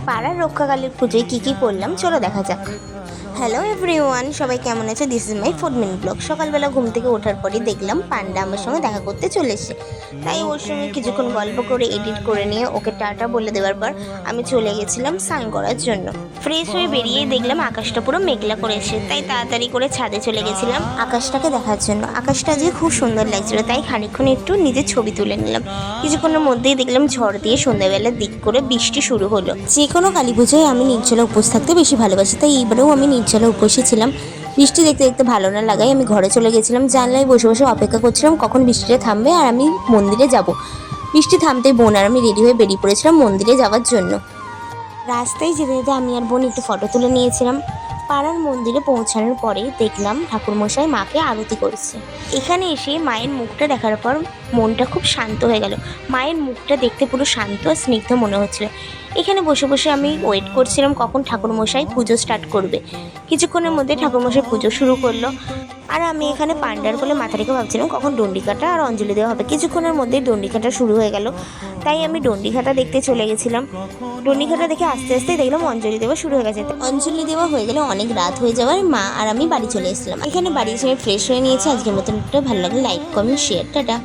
পাড়ার রক্ষাকালীর পুজোয় কী করলাম চলো দেখা যাক। হ্যালো এভরিওয়ান, সবাই কেমন আছে? This is my 4 minute blog. সকালবেলা ঘুম থেকে ওঠার পরই দেখলাম পান্ডা আমার সঙ্গে দেখা করতে চলে এসে, তাই ওর সঙ্গে কিছুক্ষণ গল্প করে এডিট করে নিয়ে ওকে টাটা বলে দেওয়ার পর আমি চলে গেছিলাম স্নান করার জন্য। ফ্রেশ হয়ে বেরিয়েই দেখলাম আকাশটা পুরো মেঘলা করেছে, তাই তাড়াতাড়ি করে ছাদে চলে গেছিলাম আকাশটাকে দেখার জন্য। আকাশটা যে খুব সুন্দর লাগছিল, তাই খানিকক্ষণ একটু নিজের ছবি তুলে নিলাম। কিছুক্ষণের মধ্যেই দেখলাম ঝড় দিয়ে সন্ধ্যাবেলার দিক করে বৃষ্টি শুরু হলো। যে কোনো কালী পুজোয় আমি নির্জলা উপোস থাকতে বেশি ভালোবাসি, তাই এইবারেও আমি নির্জলা উপোসই ছিলাম। বৃষ্টি দেখতে দেখতে ভালো না লাগাই আমি ঘরে চলে গেছিলাম। জানলায় বসে বসে অপেক্ষা করছিলাম কখন বৃষ্টিটা থামবে আর আমি মন্দিরে যাব। বৃষ্টি থামতেই বোন আর আমি রেডি হয়ে বেরিয়ে পড়েছিলাম মন্দিরে যাওয়ার জন্য। রাস্তায় যেতে যেতে আমি আর বোন একটু ফটো তুলে নিয়েছিলাম। পাড়ার মন্দিরে পৌঁছানোর পরে দেখলাম ঠাকুরমশাই মাকে আরতি করছে। এখানে এসে মায়ের মুখটা দেখার পর মনটা খুব শান্ত হয়ে গেল। মায়ের মুখটা দেখতে পুরো শান্ত আর স্নিগ্ধ মনে হচ্ছিল। এখানে বসে বসে আমি ওয়েট করছিলাম কখন ঠাকুরমশাই পুজো স্টার্ট করবে। কিছুক্ষণের মধ্যে ঠাকুরমশাই পুজো শুরু করলো, আর আমি এখানে পান্ডার কোলে মাথা রেখে ভাবছিলাম কখন ডন্ডিকাটা আর অঞ্জলি দেওয়া হবে। কিছুক্ষণের মধ্যেই ডন্ডিকাটা শুরু হয়ে গেল, তাই আমি ডন্ডিকাটা দেখতে চলে গেছিলাম। ডন্ডিকাটা দেখে আস্তে আস্তে দেখলাম অঞ্জলি দেওয়া শুরু হয়ে গেছে। অঞ্জলি দেওয়া হয়ে গেলে অনেক রাত হয়ে যাওয়ার মা আর আমি বাড়ি চলে এসেছিলাম। এখানে বাড়ি এসে ফ্রেশ হয়ে নিয়েছি। আজকের মতন একটা ভালো লাগলে লাইক কমেন্ট শেয়ার, টাটা।